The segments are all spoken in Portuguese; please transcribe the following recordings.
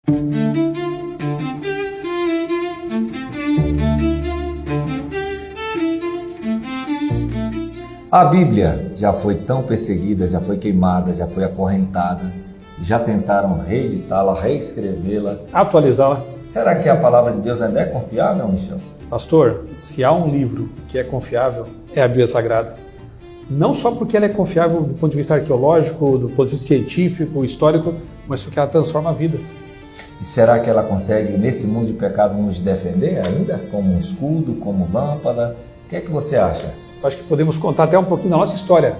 A Bíblia já foi tão perseguida, já foi queimada, já foi acorrentada, já tentaram reeditá-la, reescrevê-la, atualizá-la. Será que a palavra de Deus ainda é confiável, Michel? Pastor, se há um livro que é confiável, é a Bíblia Sagrada. Não só porque ela é confiável do ponto de vista arqueológico, do ponto de vista científico, histórico, mas porque ela transforma vidas. E será que ela consegue, nesse mundo de pecado, nos defender ainda? Como um escudo, como lâmpada? O que é que você acha? Acho que podemos contar até um pouquinho da nossa história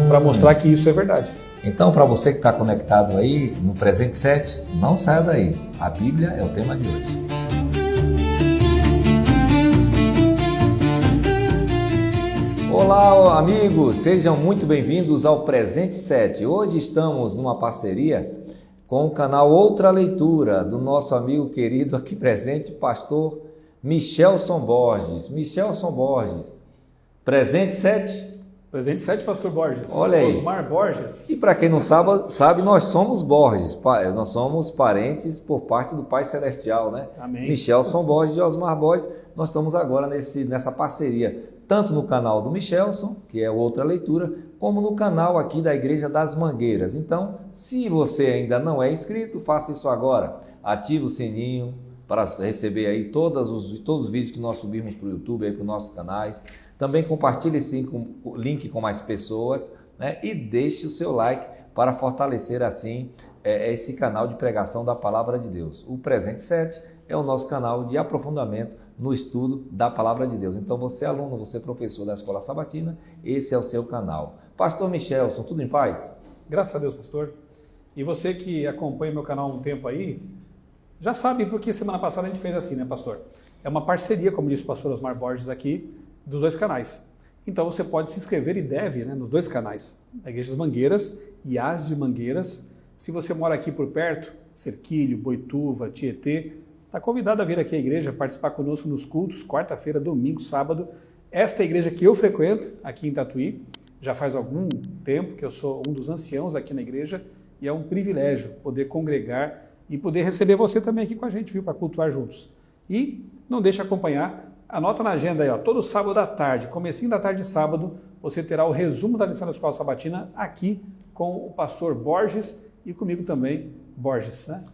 para mostrar que isso é verdade. Então, para você que está conectado aí no Presente 7, não saia daí. A Bíblia é o tema de hoje. Olá, amigos! Sejam muito bem-vindos ao Presente 7. Hoje estamos numa parceria com o canal Outra Leitura, do nosso amigo querido aqui presente, pastor Michelson Borges. Michelson Borges. Presente 7? Presente 7, pastor Borges. Olha aí. Osmar Borges. E para quem não sabe, nós somos Borges. Nós somos parentes por parte do Pai Celestial, né? Amém. Michelson Borges e Osmar Borges. Nós estamos agora nessa parceria, tanto no canal do Michelson, que é Outra Leitura, como no canal aqui da Igreja das Mangueiras. Então, se você ainda não é inscrito, faça isso agora. Ative o sininho para receber aí todos os vídeos que nós subimos para o YouTube, para os nossos canais. Também compartilhe esse link com mais pessoas, né? E deixe o seu like para fortalecer assim esse canal de pregação da Palavra de Deus. O Presente 7 é o nosso canal de aprofundamento no estudo da Palavra de Deus. Então você aluno, você professor da Escola Sabatina, esse é o seu canal. Pastor Michelson, tudo em paz? Graças a Deus, pastor. E você que acompanha meu canal há um tempo aí, já sabe porque semana passada a gente fez assim, né, pastor? É uma parceria, como disse o pastor Osmar Borges aqui, dos dois canais. Então você pode se inscrever e deve, né, nos dois canais, a Igreja das Mangueiras e as de Mangueiras. Se você mora aqui por perto, Cerquilho, Boituva, Tietê, está convidado a vir aqui à igreja, participar conosco nos cultos, quarta-feira, domingo, sábado. Esta é a igreja que eu frequento aqui em Tatuí, já faz algum tempo que eu sou um dos anciãos aqui na igreja e é um privilégio poder congregar e poder receber você também aqui com a gente, viu, para cultuar juntos. E não deixe de acompanhar. Anota na agenda aí, ó, todo sábado à tarde, comecinho da tarde de sábado, você terá o resumo da lição da Escola Sabatina aqui com o pastor Borges e comigo também, Borges, né?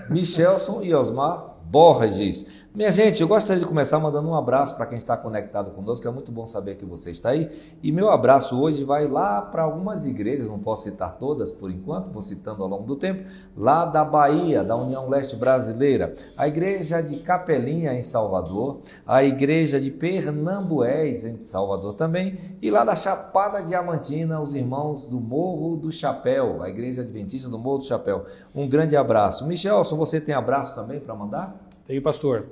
Michelson e Osmar Borges. Minha gente, eu gostaria de começar mandando um abraço para quem está conectado conosco, que é muito bom saber que você está aí. E meu abraço hoje vai lá para algumas igrejas, não posso citar todas por enquanto, vou citando ao longo do tempo, lá da Bahia, da União Leste Brasileira, a igreja de Capelinha em Salvador, a igreja de Pernambués em Salvador também, e lá da Chapada Diamantina, os irmãos do Morro do Chapéu, a igreja adventista do Morro do Chapéu. Um grande abraço. Michelson, você tem abraço também para mandar? Tenho, pastor.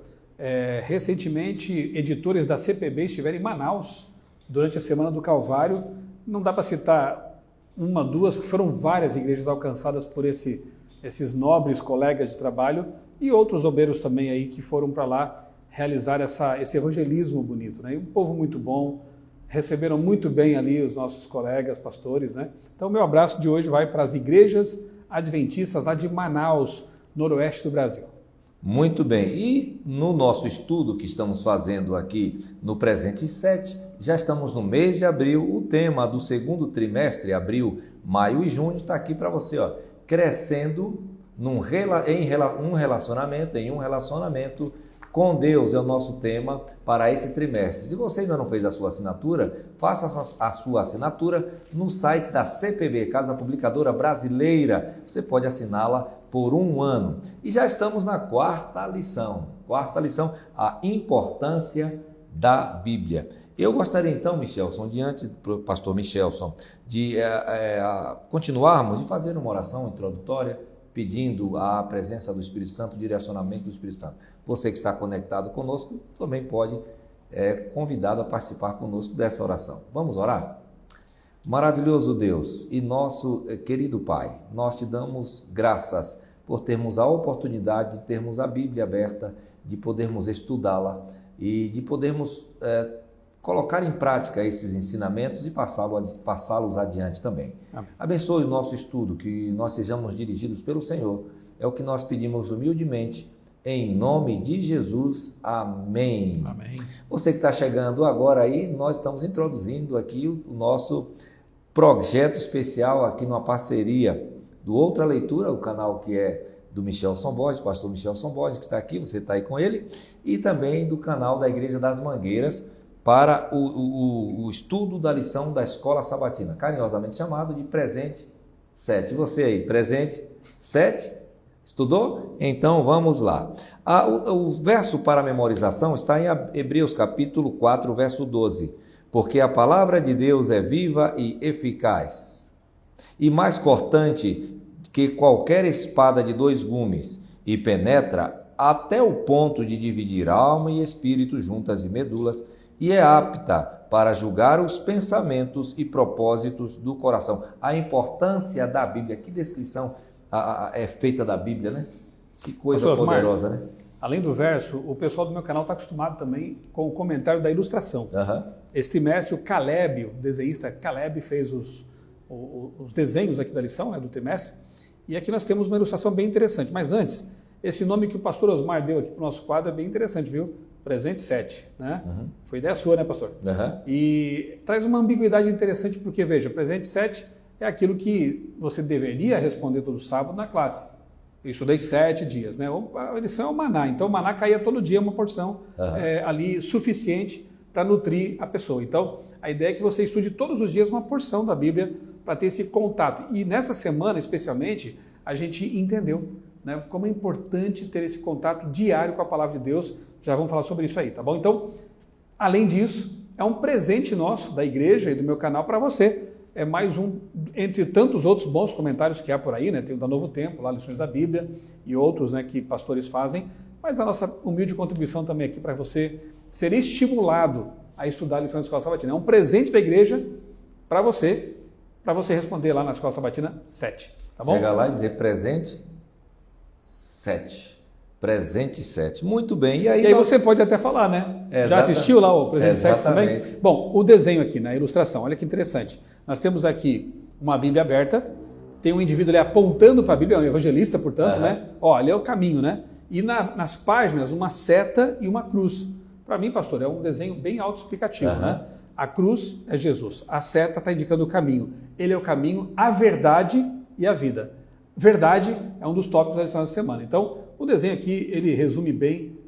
Recentemente, editores da CPB estiveram em Manaus durante a Semana do Calvário. Não dá para citar uma, duas, porque foram várias igrejas alcançadas por esses nobres colegas de trabalho e outros obreiros também aí que foram para lá realizar esse evangelismo bonito, né? E um povo muito bom, receberam muito bem ali os nossos colegas pastores, né? Então, meu abraço de hoje vai para as igrejas adventistas lá de Manaus, noroeste do Brasil. Muito bem, e no nosso estudo que estamos fazendo aqui no Presente 7, já estamos no mês de abril, o tema do segundo trimestre, abril, maio e junho, está aqui para você, ó, crescendo em um relacionamento com Deus, é o nosso tema para esse trimestre. Se você ainda não fez a sua assinatura, faça a sua assinatura no site da CPB, Casa Publicadora Brasileira, você pode assiná-la por 1 ano. E já estamos na quarta lição, a importância da Bíblia. Eu gostaria então, Michelson, diante do pastor Michelson, de continuarmos, de fazer uma oração introdutória, pedindo a presença do Espírito Santo, o direcionamento do Espírito Santo. Você que está conectado conosco também pode convidado a participar conosco dessa oração. Vamos orar? Maravilhoso Deus e nosso querido Pai, nós te damos graças por termos a oportunidade de termos a Bíblia aberta, de podermos estudá-la e de podermos colocar em prática esses ensinamentos e passá-los adiante também. Amém. Abençoe o nosso estudo, que nós sejamos dirigidos pelo Senhor É o que nós pedimos humildemente. Em nome de Jesus, amém. Amém. Você que está chegando agora aí, nós estamos introduzindo aqui o nosso projeto especial aqui numa parceria do Outra Leitura, o canal que é do Michelson Borges, pastor Michelson Borges, que está aqui, você está aí com ele, e também do canal da Igreja das Mangueiras para o estudo da lição da Escola Sabatina, carinhosamente chamado de Presente 7. Você aí, Presente 7? Estudou? Então vamos lá. O verso para memorização está em Hebreus capítulo 4, verso 12. Porque a palavra de Deus é viva e eficaz, e mais cortante que qualquer espada de 2 gumes, e penetra até o ponto de dividir alma e espírito, juntas e medulas, e é apta para julgar os pensamentos e propósitos do coração. A importância da Bíblia, que descrição é feita da Bíblia, né? Que coisa poderosa, né? Além do verso, o pessoal do meu canal está acostumado também com o comentário da ilustração. Esse trimestre, o Caleb, o desenhista Caleb, fez os desenhos aqui da lição, né, do trimestre. E aqui nós temos uma ilustração bem interessante. Mas antes, esse nome que o pastor Osmar deu aqui para o nosso quadro é bem interessante, viu? Presente 7, né? Foi ideia sua, né, pastor? E traz uma ambiguidade interessante, porque, veja, presente 7 é aquilo que você deveria responder todo sábado na classe. Eu estudei 7 dias, né? A lição é o maná, então o maná caía todo dia, uma porção ali suficiente para nutrir a pessoa. Então, a ideia é que você estude todos os dias uma porção da Bíblia para ter esse contato. E nessa semana, especialmente, a gente entendeu, né, como é importante ter esse contato diário com a Palavra de Deus. Já vamos falar sobre isso aí, tá bom? Então, além disso, é um presente nosso, da igreja e do meu canal para você. É mais um, entre tantos outros bons comentários que há por aí, né? Tem o da Novo Tempo, lá, Lições da Bíblia, e outros, né, que pastores fazem, mas a nossa humilde contribuição também aqui para você ser estimulado a estudar a lição da Escola Sabatina. É um presente da igreja para você responder lá na Escola Sabatina 7, tá bom? Chega lá e dizer presente 7. Presente 7. Muito bem. E aí você pode até falar, né? Já assistiu lá o presente 7 também? Bom, o desenho aqui, na ilustração, olha que interessante. Nós temos aqui uma Bíblia aberta, tem um indivíduo ali apontando para a Bíblia, é um evangelista, portanto, né? Ó, ali é o caminho, né? E nas páginas, uma seta e uma cruz. Para mim, pastor, é um desenho bem autoexplicativo, né? A cruz é Jesus, a seta está indicando o caminho. Ele é o caminho, a verdade e a vida. Verdade é um dos tópicos da lição da semana. Então, o desenho aqui, ele resume bem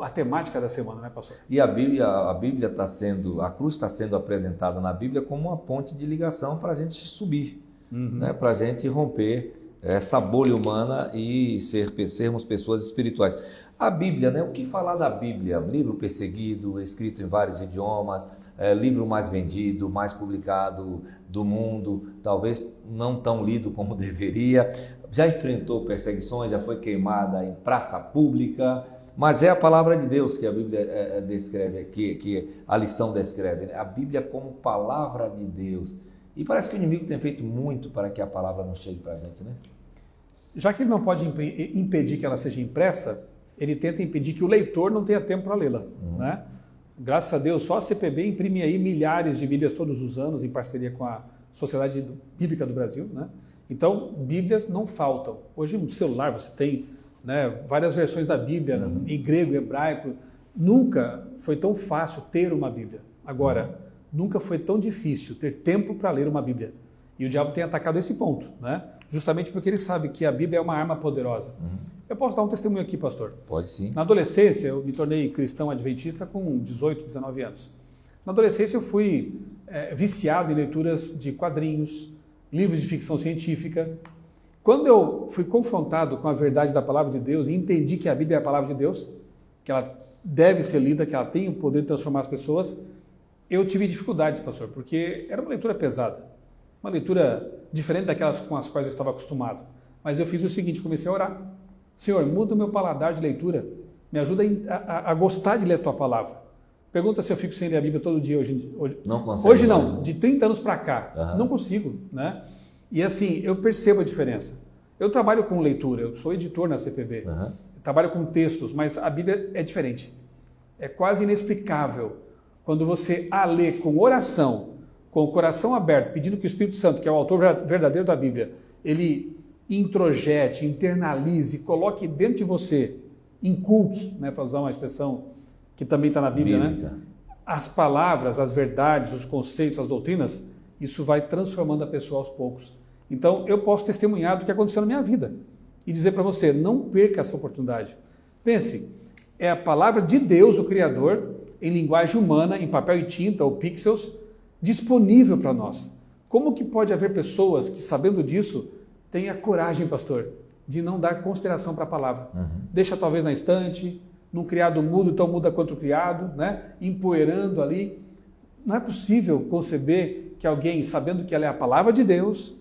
a temática da semana, né, pastor? E a Bíblia está sendo, a cruz está sendo apresentada na Bíblia como uma ponte de ligação para a gente subir, né, para a gente romper essa bolha humana e sermos pessoas espirituais. A Bíblia, né? O que falar da Bíblia? Livro perseguido, escrito em vários idiomas, livro mais vendido, mais publicado do mundo, talvez não tão lido como deveria, já enfrentou perseguições, já foi queimada em praça pública, mas é a palavra de Deus que a Bíblia descreve aqui, que a lição descreve, né? A Bíblia como palavra de Deus. E parece que o inimigo tem feito muito para que a palavra não chegue para a gente, né? Já que ele não pode impedir que ela seja impressa, ele tenta impedir que o leitor não tenha tempo para lê-la, né? Graças a Deus, só a CPB imprime aí milhares de Bíblias todos os anos em parceria com a Sociedade Bíblica do Brasil, né? Então, Bíblias não faltam. Hoje no celular você tem, né, várias versões da Bíblia, em grego, hebraico. Nunca foi tão fácil ter uma Bíblia. Agora, nunca foi tão difícil ter tempo para ler uma Bíblia. E o diabo tem atacado esse ponto, né? Justamente porque ele sabe que a Bíblia é uma arma poderosa. Eu posso dar um testemunho aqui, pastor? Pode sim. Na adolescência, eu me tornei cristão adventista com 18, 19 anos. Na adolescência, eu fui viciado em leituras de quadrinhos, livros de ficção científica. Quando eu fui confrontado com a verdade da palavra de Deus e entendi que a Bíblia é a palavra de Deus, que ela deve ser lida, que ela tem o poder de transformar as pessoas, eu tive dificuldades, pastor, porque era uma leitura pesada, uma leitura diferente daquelas com as quais eu estava acostumado. Mas eu fiz o seguinte, comecei a orar. Senhor, muda o meu paladar de leitura, me ajuda a gostar de ler a tua palavra. Pergunta se eu fico sem ler a Bíblia todo dia hoje. Não consigo. Hoje não, de 30 anos para cá, não consigo, né? E assim, eu percebo a diferença. Eu trabalho com leitura, eu sou editor na CPB, eu trabalho com textos, mas a Bíblia é diferente. É quase inexplicável quando você a lê com oração, com o coração aberto, pedindo que o Espírito Santo, que é o autor verdadeiro da Bíblia, ele introjete, internalize, coloque dentro de você, inculque, né, para usar uma expressão que também está na Bíblia, né? As palavras, as verdades, os conceitos, as doutrinas, isso vai transformando a pessoa aos poucos. Então, eu posso testemunhar do que aconteceu na minha vida e dizer para você, não perca essa oportunidade. Pense, é a palavra de Deus, o Criador, em linguagem humana, em papel e tinta ou pixels, disponível para nós. Como que pode haver pessoas que, sabendo disso, tenha coragem, pastor, de não dar consideração para a palavra? Deixa talvez na estante, num criado mudo, tão muda quanto o criado, né? Empoeirando ali. Não é possível conceber que alguém, sabendo que ela é a palavra de Deus,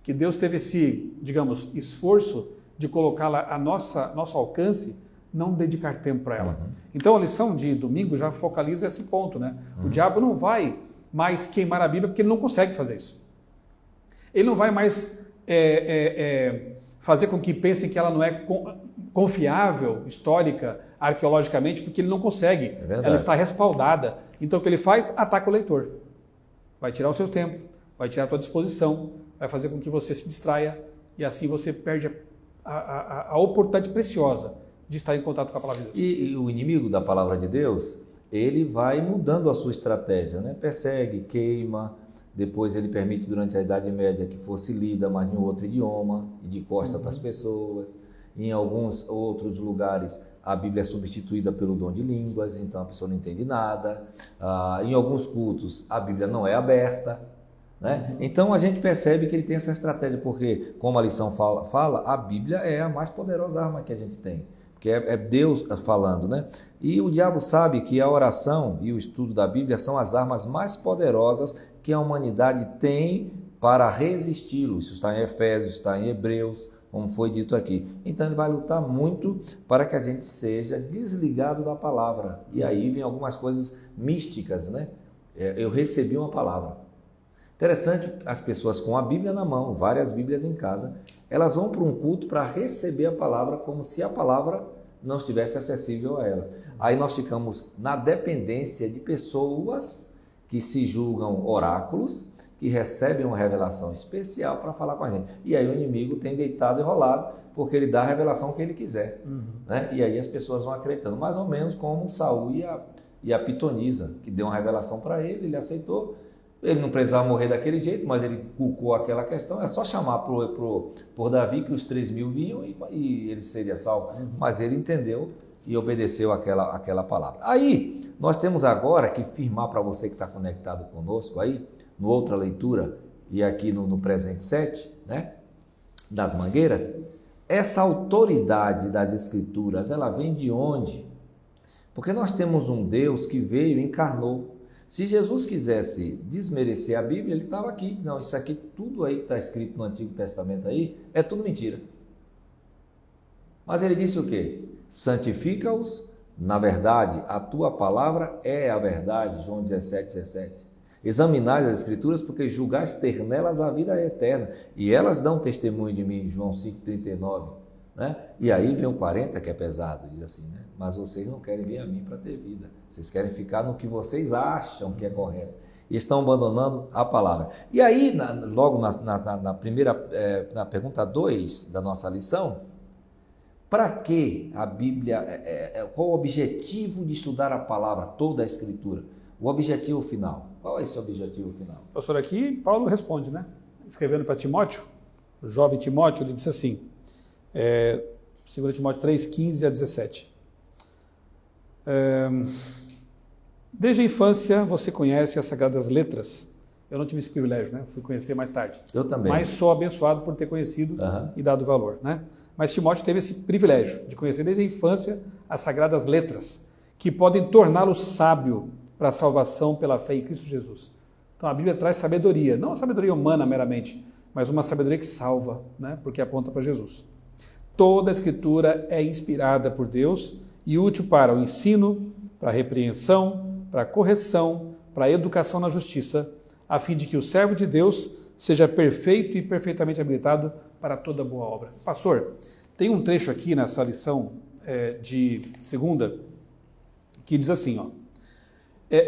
que Deus teve esse, digamos, esforço de colocá-la a nosso alcance, não dedicar tempo para ela. Então a lição de domingo já focaliza esse ponto, né? O diabo não vai mais queimar a Bíblia porque ele não consegue fazer isso. Ele não vai mais fazer com que pensem que ela não é confiável, histórica, arqueologicamente, porque ele não consegue. Ela está respaldada. Então o que ele faz? Ataca o leitor. Vai tirar o seu tempo, vai tirar a tua disposição, vai fazer com que você se distraia e assim você perde a oportunidade preciosa de estar em contato com a palavra de Deus. E o inimigo da palavra de Deus, ele vai mudando a sua estratégia, né? Persegue, queima, depois ele permite durante a Idade Média que fosse lida, mas em outro idioma, e de costa para as pessoas. Em alguns outros lugares a Bíblia é substituída pelo dom de línguas, então a pessoa não entende nada. Em alguns cultos a Bíblia não é aberta, né? Então a gente percebe que ele tem essa estratégia, porque, como a lição fala, a Bíblia é a mais poderosa arma que a gente tem, porque é Deus falando, né? E o diabo sabe que a oração e o estudo da Bíblia são as armas mais poderosas que a humanidade tem para resisti-lo. Isso está em Efésios, está em Hebreus, como foi dito aqui. Então ele vai lutar muito para que a gente seja desligado da palavra. E aí vem algumas coisas místicas, né? Eu recebi uma palavra. Interessante, as pessoas com a Bíblia na mão, várias Bíblias em casa, elas vão para um culto para receber a palavra como se a palavra não estivesse acessível a ela. Aí nós ficamos na dependência de pessoas que se julgam oráculos, que recebem uma revelação especial para falar com a gente. E aí o inimigo tem deitado e rolado, porque ele dá a revelação que ele quiser. Né? E aí as pessoas vão acreditando, mais ou menos como Saul e a pitonisa, que deu uma revelação para ele, ele aceitou. Ele não precisava morrer daquele jeito, mas ele culcou aquela questão. É só chamar por Davi que os 3.000 vinham e ele seria salvo. Mas ele entendeu e obedeceu aquela palavra. Aí, nós temos agora que firmar para você que está conectado conosco aí, no outra leitura e aqui no presente 7, né, das Mangueiras, essa autoridade das Escrituras, ela vem de onde? Porque nós temos um Deus que veio e encarnou. Se Jesus quisesse desmerecer a Bíblia, ele estava aqui. Não, isso aqui, tudo aí que está escrito no Antigo Testamento aí, é tudo mentira. Mas ele disse o quê? Santifica-os na verdade, a tua palavra é a verdade, João 17:17. Examinai as Escrituras, porque julgais ter nelas a vida eterna, e elas dão testemunho de mim, João 5:39. Né? E aí vem o 40, que é pesado, diz assim, né? Mas vocês não querem vir a mim para ter vida, vocês querem ficar no que vocês acham que é correto, e estão abandonando a palavra. E aí, logo na primeira, na pergunta 2 da nossa lição, para que a Bíblia, qual o objetivo de estudar a palavra, toda a Escritura? O objetivo final, qual é esse objetivo final? Pastor, aqui Paulo responde, né? Escrevendo para Timóteo, o jovem Timóteo, ele disse assim, 2 Timóteo 3:15-17. Desde a infância você conhece as Sagradas Letras. Eu não tive esse privilégio, né? Fui conhecer mais tarde. Eu também. Mas sou abençoado por ter conhecido e dado valor, né? Mas Timóteo teve esse privilégio de conhecer desde a infância as Sagradas Letras, que podem torná-lo sábio para a salvação pela fé em Cristo Jesus. Então a Bíblia traz sabedoria, não a sabedoria humana meramente, mas uma sabedoria que salva, né? Porque aponta para Jesus. Toda a Escritura é inspirada por Deus e útil para o ensino, para a repreensão, para a correção, para a educação na justiça, a fim de que o servo de Deus seja perfeito e perfeitamente habilitado para toda boa obra. Pastor, tem um trecho aqui nessa lição de segunda que diz assim, ó,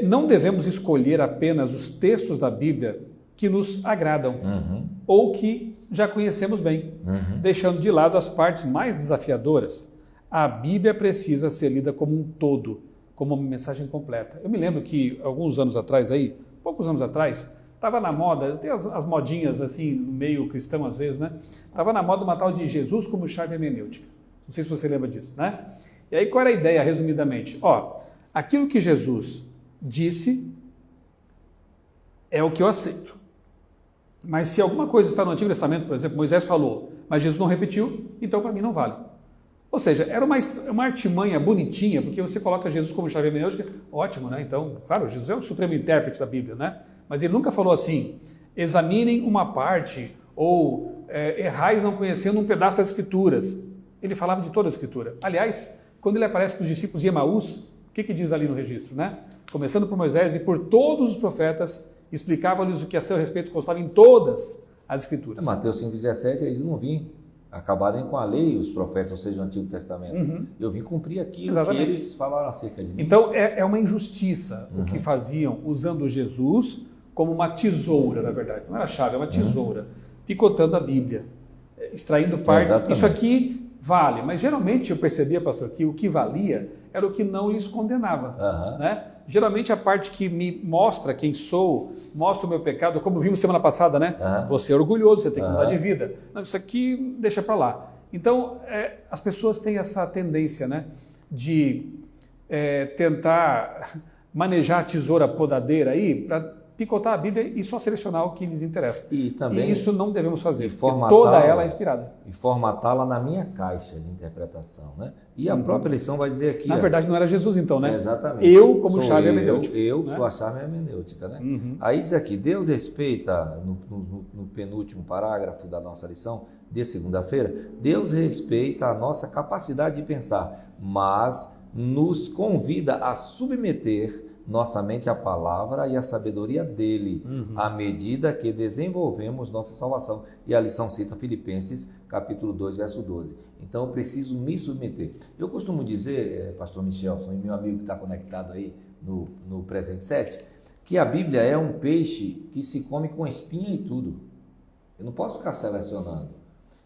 não devemos escolher apenas os textos da Bíblia que nos agradam Uhum. ou que já conhecemos bem, deixando de lado as partes mais desafiadoras. A Bíblia precisa ser lida como um todo, como uma mensagem completa. Eu me lembro que alguns anos atrás, poucos anos atrás, estava na moda, tem as modinhas assim, no meio cristão às vezes, né? Estava na moda uma tal de Jesus como chave hermenêutica. Não sei se você lembra disso, né? E aí qual era a ideia, resumidamente? Aquilo que Jesus disse é o que eu aceito. Mas se alguma coisa está no Antigo Testamento, por exemplo, Moisés falou, mas Jesus não repetiu, então para mim não vale. Ou seja, era uma artimanha bonitinha, porque você coloca Jesus como chave hermenêutica, ótimo, né? Então, claro, Jesus é o supremo intérprete da Bíblia, né? Mas ele nunca falou assim, examinem uma parte, ou errais não conhecendo um pedaço das Escrituras. Ele falava de toda a Escritura. Aliás, quando ele aparece para os discípulos de Emaús, o que diz ali no registro, né? Começando por Moisés e por todos os profetas, explicava-lhes o que a seu respeito constava em todas as Escrituras. Mateus 5,17, eles não vim acabarem com a lei, os profetas, ou seja, o Antigo Testamento. Eu vim cumprir aquilo que eles falaram acerca de mim. Então, é uma injustiça o que faziam usando Jesus como uma tesoura, na verdade. Não era chave, é uma tesoura. Picotando a Bíblia, extraindo partes. Exatamente. Isso aqui vale, mas geralmente eu percebia, pastor, que o que valia era o que não lhes condenava. Né? Geralmente a parte que me mostra quem sou, mostra o meu pecado, como vimos semana passada, né? Você é orgulhoso, você tem que mudar de vida. Não, isso aqui deixa para lá. Então, as pessoas têm essa tendência, né, de tentar manejar a tesoura podadeira aí para picotar a Bíblia e só selecionar o que lhes interessa. E isso não devemos fazer, porque toda ela é inspirada. E formatá-la na minha caixa de interpretação, né? E a própria lição vai dizer aqui... Na verdade, não era Jesus então, né? Exatamente. Eu como chave hermenêutica. Eu né? sou a chave hermenêutica, né? Aí diz aqui, Deus respeita, no penúltimo parágrafo da nossa lição, de segunda-feira, Deus respeita a nossa capacidade de pensar, mas nos convida a submeter nossa mente à palavra e à sabedoria dele, à medida que desenvolvemos nossa salvação. E a lição cita Filipenses, capítulo 2, verso 12. Então, eu preciso me submeter. Eu costumo dizer, pastor Michelson, e meu amigo que está conectado aí no Presente 7, que a Bíblia é um peixe que se come com espinha e tudo. Eu não posso ficar selecionando.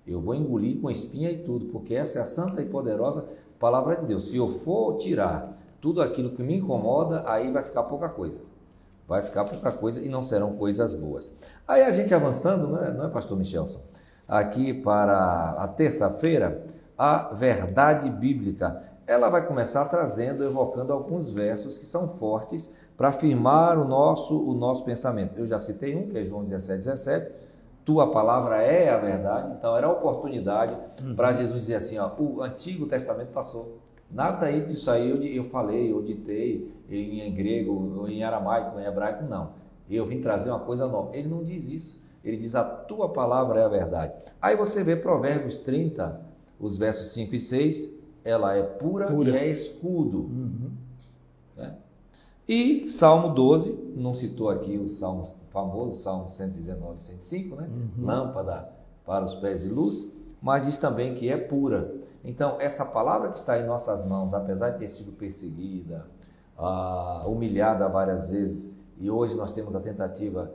Eu vou engolir com espinha e tudo, porque essa é a santa e poderosa palavra de Deus. Se eu for tirar tudo aquilo que me incomoda, aí vai ficar pouca coisa. Vai ficar pouca coisa e não serão coisas boas. Aí a gente avançando, não é pastor Michelson? Aqui para a terça-feira, a verdade bíblica. Ela vai começar evocando alguns versos que são fortes para afirmar o nosso pensamento. Eu já citei um, que é João 17:17. Tua palavra é a verdade. Então era a oportunidade para Jesus dizer assim, o Antigo Testamento passou. Nada disso aí eu falei, eu ditei em grego, ou em aramaico, ou em hebraico, não. Eu vim trazer uma coisa nova. Ele não diz isso. Ele diz, a tua palavra é a verdade. Aí você vê Provérbios 30, os versos 5 e 6, ela é pura. E é escudo. Né? E Salmo 12, não citou aqui os salmos famosos, Salmo 119 e 105, né? Lâmpada para os pés e luz, mas diz também que é pura. Então, essa palavra que está em nossas mãos, apesar de ter sido perseguida, humilhada várias vezes, e hoje nós temos a tentativa,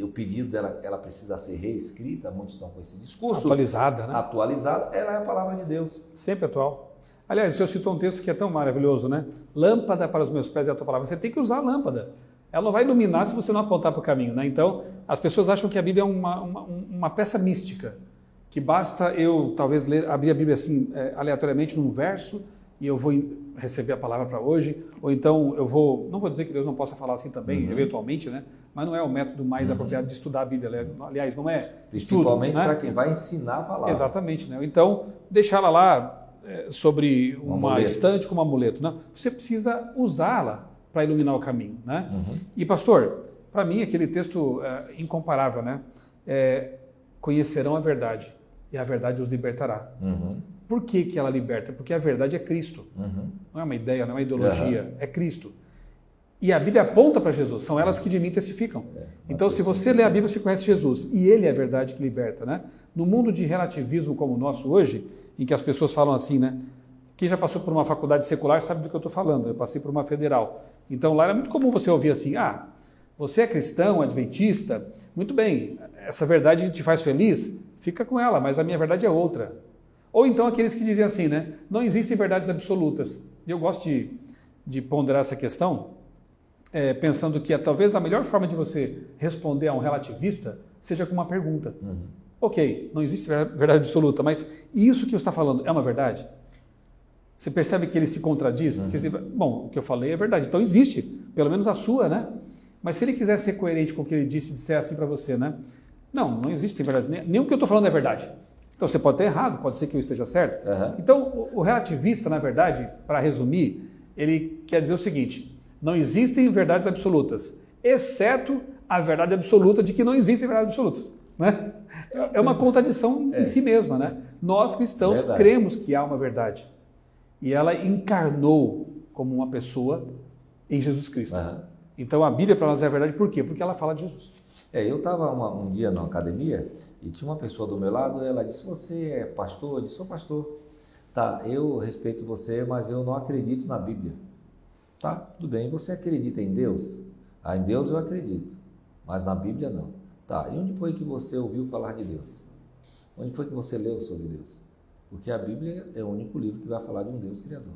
o pedido dela, ela precisa ser reescrita, muitos estão com esse discurso. Atualizada, né? Atualizada, ela é a palavra de Deus. Sempre atual. Aliás, o senhor citou um texto que é tão maravilhoso, né? Lâmpada para os meus pés é a tua palavra. Você tem que usar a lâmpada. Ela não vai iluminar se você não apontar para o caminho, né? Então, as pessoas acham que a Bíblia é uma peça mística, que basta eu, talvez, abrir a Bíblia assim, aleatoriamente num verso, e eu vou receber a palavra para hoje, ou então eu vou, não vou dizer que Deus não possa falar assim também, eventualmente, né? Mas não é o método mais apropriado de estudar a Bíblia. Aliás, não é principalmente né? para quem vai ensinar a palavra. Exatamente, né? Então, deixá-la lá sobre uma estante como amuleto, né? Você precisa usá-la para iluminar o caminho, né? E pastor, para mim aquele texto incomparável, né? Conhecerão a verdade e a verdade os libertará. Por que ela liberta? Porque a verdade é Cristo. Não é uma ideia, não é uma ideologia, é Cristo. E a Bíblia aponta para Jesus, são elas que de mim testificam. Então, se você lê a Bíblia, você conhece Jesus, e Ele é a verdade que liberta, né? No mundo de relativismo como o nosso hoje, em que as pessoas falam assim, né? Quem já passou por uma faculdade secular sabe do que eu estou falando, eu passei por uma federal. Então, lá era muito comum você ouvir assim, Você é cristão, adventista? Muito bem, essa verdade te faz feliz? Fica com ela, mas a minha verdade é outra. Ou então aqueles que dizem assim, né? Não existem verdades absolutas. E eu gosto de ponderar essa questão, pensando que talvez a melhor forma de você responder a um relativista seja com uma pergunta. Ok, não existe verdade absoluta, mas isso que você está falando é uma verdade? Você percebe que ele se contradiz? Porque, bom, o que eu falei é verdade, então existe, pelo menos a sua, né? Mas se ele quiser ser coerente com o que ele disse e disser assim para você, né? Não existe verdade, nem o que eu estou falando é verdade. Então você pode estar errado, pode ser que eu esteja certo. Então o relativista, na verdade, para resumir, ele quer dizer o seguinte: não existem verdades absolutas, exceto a verdade absoluta de que não existem verdades absolutas. Né? É uma contradição em si mesma. Né? Nós cristãos cremos que há uma verdade. E ela encarnou como uma pessoa em Jesus Cristo. Então a Bíblia para nós é a verdade por quê? Porque ela fala de Jesus. Eu estava um dia na academia e tinha uma pessoa do meu lado, ela disse: você é pastor? Eu disse: sou pastor. Tá, eu respeito você, mas eu não acredito na Bíblia. Tá, tudo bem. Você acredita em Deus? Em Deus eu acredito, mas na Bíblia não. Tá, e onde foi que você ouviu falar de Deus? Onde foi que você leu sobre Deus? Porque a Bíblia é o único livro que vai falar de um Deus criador.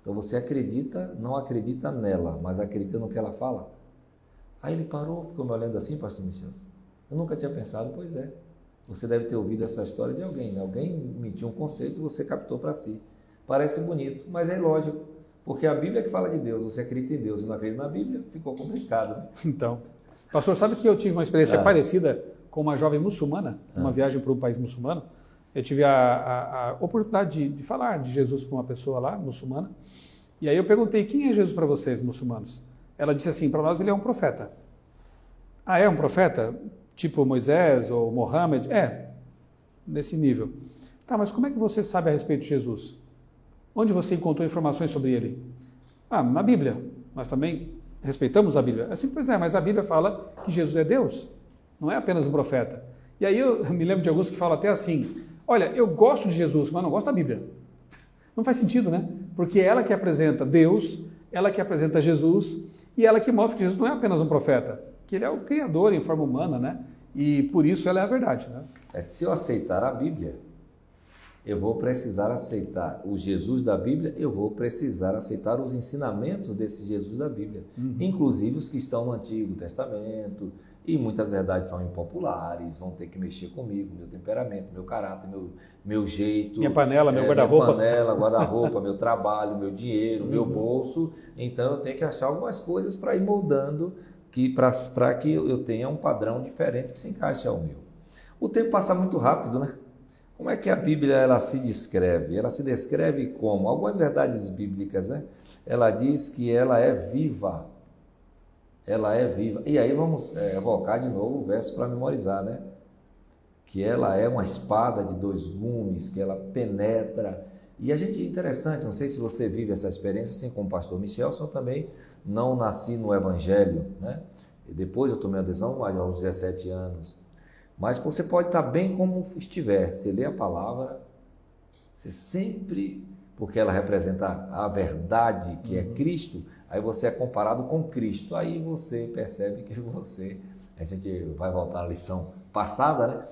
Então você acredita, não acredita nela, mas acredita no que ela fala? Aí ele parou, ficou me olhando assim, pastor Michel. Eu nunca tinha pensado. Pois é. Você deve ter ouvido essa história de alguém, né? Alguém emitiu um conceito e você captou para si. Parece bonito, mas é ilógico. Porque a Bíblia que fala de Deus, você acredita em Deus e não acredita na Bíblia, ficou complicado. Né? Então, pastor, sabe que eu tive uma experiência parecida com uma jovem muçulmana, uma viagem para um país muçulmano. Eu tive a oportunidade de falar de Jesus para uma pessoa lá, muçulmana. E aí eu perguntei: quem é Jesus para vocês, muçulmanos? Ela disse assim: para nós ele é um profeta. Ah, é um profeta? Tipo Moisés ou Mohammed? Nesse nível. Tá, mas como é que você sabe a respeito de Jesus? Onde você encontrou informações sobre ele? Na Bíblia. Nós também respeitamos a Bíblia. Assim, pois é, mas a Bíblia fala que Jesus é Deus, não é apenas um profeta. E aí eu me lembro de alguns que falam até assim: olha, eu gosto de Jesus, mas não gosto da Bíblia. Não faz sentido, né? Porque ela que apresenta Deus, ela que apresenta Jesus, e ela que mostra que Jesus não é apenas um profeta, que ele é o Criador em forma humana, né? E por isso ela é a verdade, né? Se eu aceitar a Bíblia, eu vou precisar aceitar o Jesus da Bíblia, eu vou precisar aceitar os ensinamentos desse Jesus da Bíblia, inclusive os que estão no Antigo Testamento, e muitas verdades são impopulares, vão ter que mexer comigo, meu temperamento, meu caráter, meu jeito. Minha panela, meu guarda-roupa. Minha panela, guarda-roupa, meu trabalho, meu dinheiro, meu bolso. Então eu tenho que achar algumas coisas para ir moldando, para que eu tenha um padrão diferente que se encaixe ao meu. O tempo passa muito rápido, né? Como é que a Bíblia ela se descreve? Ela se descreve como? Algumas verdades bíblicas, né? Ela diz que ela é viva. Ela é viva. E aí vamos evocar de novo o verso para memorizar, né? Que ela é uma espada de dois gumes, que ela penetra. E a gente, interessante, não sei se você vive essa experiência, assim como o pastor Michelson, eu também não nasci no Evangelho, né? E depois eu tomei adesão aos 17 anos. Mas você pode estar bem como estiver. Você lê a palavra, você sempre, porque ela representa a verdade que é Cristo, aí você é comparado com Cristo. Aí você percebe que a gente vai voltar à lição passada, né?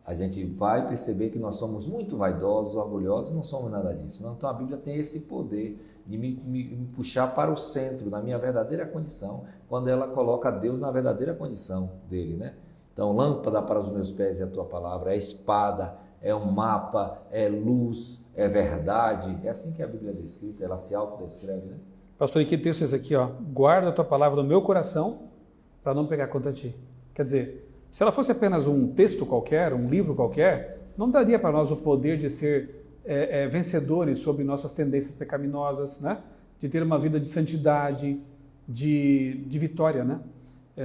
A gente vai perceber que nós somos muito vaidosos, orgulhosos, não somos nada disso. Então a Bíblia tem esse poder de me puxar para o centro, na minha verdadeira condição, quando ela coloca Deus na verdadeira condição dele, né? Então, lâmpada para os meus pés é a tua palavra, é espada, é um mapa, é luz, é verdade. É assim que a Bíblia é descrita, ela se autodescreve, né? Pastor, e que texto é esse aqui, ó? Guarda a tua palavra no meu coração para não pegar contra ti. Quer dizer, se ela fosse apenas um texto qualquer, um livro qualquer, não daria para nós o poder de ser vencedores sobre nossas tendências pecaminosas, né? De ter uma vida de santidade, de vitória, né?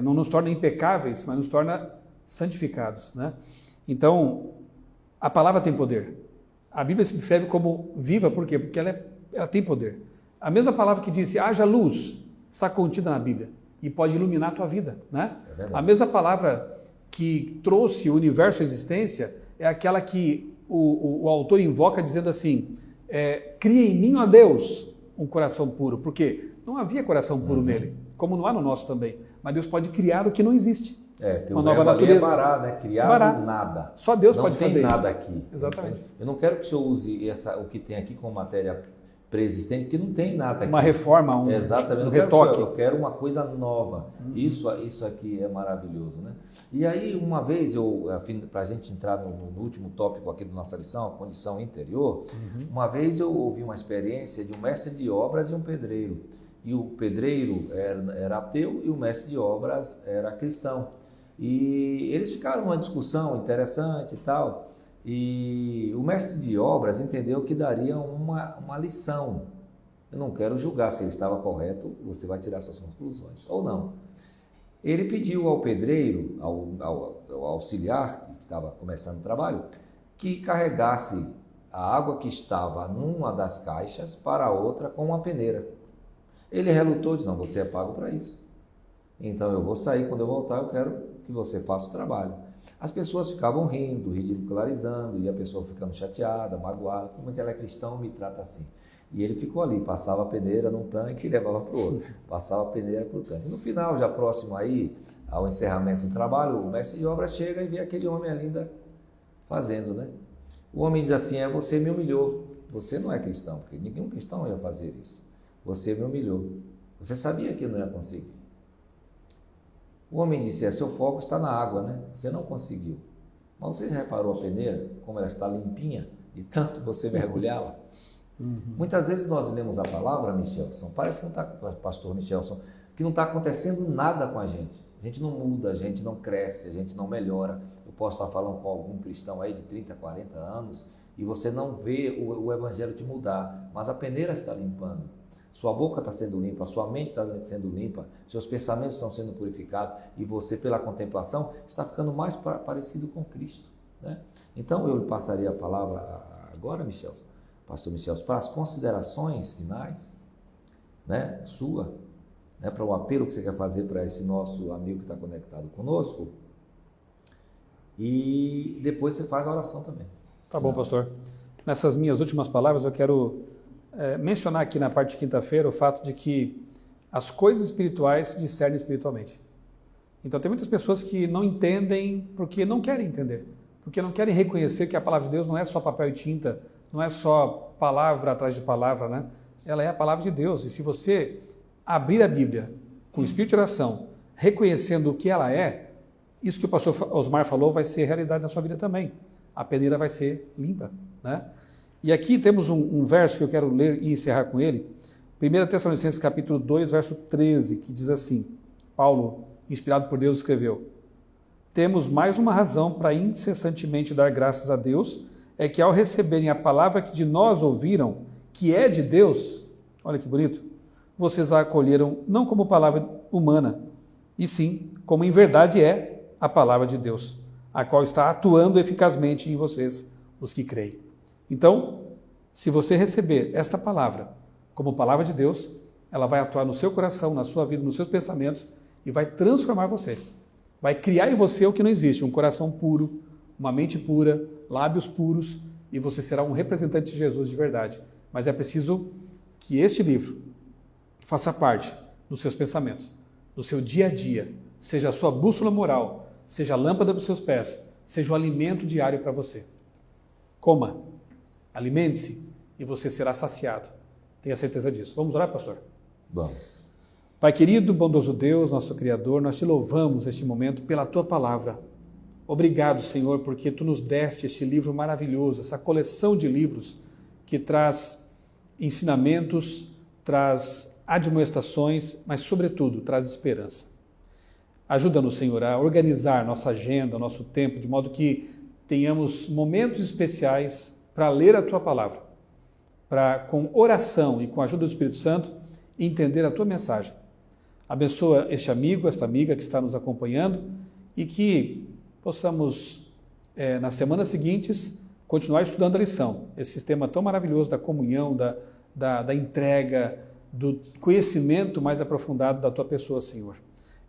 Não nos torna impecáveis, mas nos torna santificados, né? Então, a palavra tem poder. A Bíblia se descreve como viva, por quê? Porque ela tem poder. A mesma palavra que disse, haja luz, está contida na Bíblia e pode iluminar a tua vida, né? A mesma palavra que trouxe o universo à existência é aquela que o autor invoca dizendo assim, cria em mim, ó Deus, um coração puro. Por quê? Não havia coração puro nele, como não há no nosso também. mas Deus pode criar o que não existe. Que uma o nova verbo ali natureza. é bará, né? Criar Bará. do nada. Só Deus pode fazer isso. Não tem nada aqui. Exatamente. Eu não quero que o senhor use o que tem aqui como matéria pré-existente, porque não tem nada aqui. Uma reforma, Exatamente. um retoque. Eu quero uma coisa nova. Isso aqui é maravilhoso, né? E aí, uma vez, para a gente entrar no último tópico aqui da nossa lição, a condição interior, uma vez eu ouvi uma experiência de um mestre de obras e um pedreiro. E o pedreiro era ateu e o mestre de obras era cristão. E eles ficaram numa discussão interessante e tal. E o mestre de obras entendeu que daria uma lição. Eu não quero julgar se ele estava correto, você vai tirar suas conclusões, ou não. Ele pediu ao pedreiro, ao auxiliar, que estava começando o trabalho, que carregasse a água que estava numa das caixas para a outra com uma peneira. Ele relutou e disse, não, você é pago para isso. Então eu vou sair, quando eu voltar eu quero que você faça o trabalho. As pessoas ficavam rindo, ridicularizando, e a pessoa ficando chateada, magoada, como é que ela é cristã, me trata assim. E ele ficou ali, passava a peneira num tanque e levava para o outro, passava a peneira para o tanque. No final, já próximo aí, ao encerramento do trabalho, o mestre de obras chega e vê aquele homem ainda fazendo, né? O homem diz assim, você me humilhou, você não é cristão, porque nenhum cristão ia fazer isso. Você me humilhou, você sabia que eu não ia conseguir. O homem disse, seu foco está na água, né? Você não conseguiu. Mas você reparou a peneira, como ela está limpinha, de tanto você mergulhá-la? Muitas vezes nós lemos a palavra, Michelson, parece que não está, pastor Michelson, que não está acontecendo nada com a gente. A gente não muda, a gente não cresce, a gente não melhora. Eu posso estar falando com algum cristão aí de 30, 40 anos e você não vê o evangelho te mudar, mas a peneira está limpando. Sua boca está sendo limpa, sua mente está sendo limpa, seus pensamentos estão sendo purificados e você, pela contemplação, está ficando mais parecido com Cristo, né? Então, eu lhe passaria a palavra agora, Michelson, pastor Michelson, para as considerações finais, né, sua, né, para o apelo que você quer fazer para esse nosso amigo que está conectado conosco, e depois você faz a oração também. Tá bom, pastor. Nessas minhas últimas palavras, eu quero mencionar aqui na parte de quinta-feira o fato de que as coisas espirituais se discernem espiritualmente. Então, tem muitas pessoas que não entendem porque não querem entender, porque não querem reconhecer que a palavra de Deus não é só papel e tinta, não é só palavra atrás de palavra, né? Ela é a palavra de Deus. E se você abrir a Bíblia com o espírito de oração, reconhecendo o que ela é, isso que o pastor Osmar falou vai ser realidade na sua vida também. A peneira vai ser limpa, né? E aqui temos um verso que eu quero ler e encerrar com ele. 1 Tessalonicenses capítulo 2, verso 13, que diz assim, Paulo, inspirado por Deus, escreveu, temos mais uma razão para incessantemente dar graças a Deus, é que ao receberem a palavra que de nós ouviram, que é de Deus, olha que bonito, vocês a acolheram não como palavra humana, e sim como em verdade é a palavra de Deus, a qual está atuando eficazmente em vocês, os que creem. Então, se você receber esta palavra como palavra de Deus, ela vai atuar no seu coração, na sua vida, nos seus pensamentos e vai transformar você. Vai criar em você o que não existe, um coração puro, uma mente pura, lábios puros e você será um representante de Jesus de verdade. Mas é preciso que este livro faça parte dos seus pensamentos, do seu dia a dia, seja a sua bússola moral, seja a lâmpada dos seus pés, seja o alimento diário para você. Coma. Alimente-se e você será saciado. Tenha certeza disso. Vamos orar, pastor? Vamos. Pai querido, bondoso Deus, nosso Criador, nós te louvamos neste momento pela tua palavra. Obrigado, Senhor, porque tu nos deste este livro maravilhoso, essa coleção de livros que traz ensinamentos, traz admoestações, mas, sobretudo, traz esperança. Ajuda-nos, Senhor, a organizar nossa agenda, nosso tempo, de modo que tenhamos momentos especiais para ler a tua palavra, para com oração e com a ajuda do Espírito Santo entender a tua mensagem. Abençoa este amigo, esta amiga que está nos acompanhando e que possamos, nas semanas seguintes, continuar estudando a lição, esse sistema tão maravilhoso da comunhão, da entrega, do conhecimento mais aprofundado da tua pessoa, Senhor.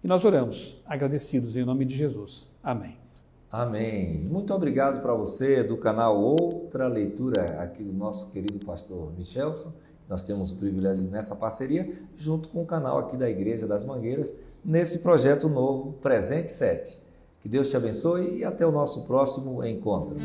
E nós oramos, agradecidos em nome de Jesus. Amém. Amém. Muito obrigado para você do canal Outra Leitura, aqui do nosso querido pastor Michelson. Nós temos o privilégio nessa parceria, junto com o canal aqui da Igreja das Mangueiras, nesse projeto novo, Presente 7. Que Deus te abençoe e até o nosso próximo encontro.